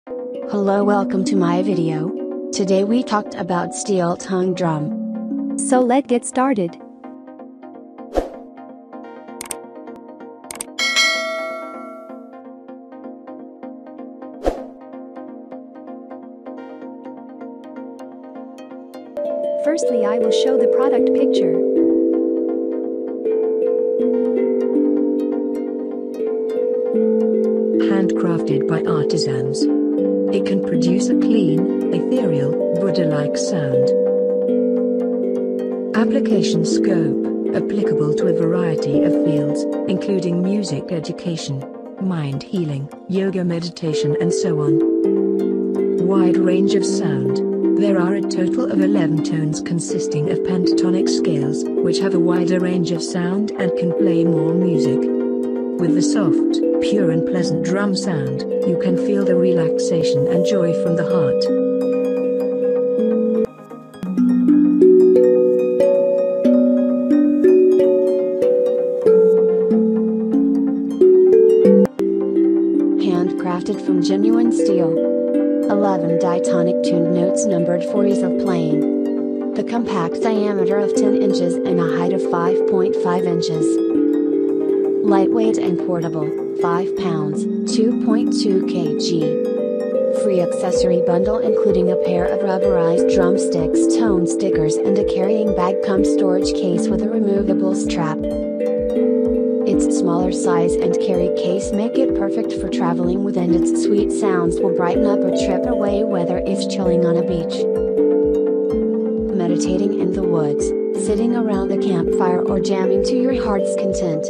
Hello, welcome to my video. Today we talked about steel tongue drum. So let's get started. Firstly, I will show the product picture. Handcrafted by artisans. It can produce a clean, ethereal, Buddha-like sound. Application scope, applicable to a variety of fields, including music education, mind healing, yoga meditation and so on. Wide range of sound. There are a total of 11 tones consisting of pentatonic scales, which have a wider range of sound and can play more music. With the soft, pure and pleasant drum sound, you can feel the relaxation and joy from the heart. Handcrafted from genuine steel. 11 diatonic tuned notes numbered 40s of playing. The compact diameter of 10 inches and a height of 5.5 inches. Lightweight and portable, 5 pounds, 2.2 kg. Free accessory bundle including a pair of rubberized drumsticks, tone stickers and a carrying bag cum storage case with a removable strap. Its smaller size and carry case make it perfect for traveling with, and its sweet sounds will brighten up a trip away whether it's chilling on a beach, meditating in the woods, sitting around a campfire or jamming to your heart's content.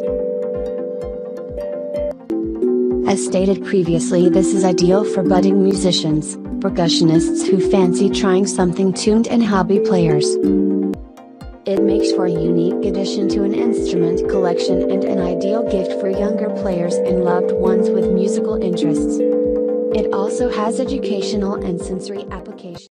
As stated previously, this is ideal for budding musicians, percussionists who fancy trying something tuned, and hobby players. It makes for a unique addition to an instrument collection and an ideal gift for younger players and loved ones with musical interests. It also has educational and sensory applications.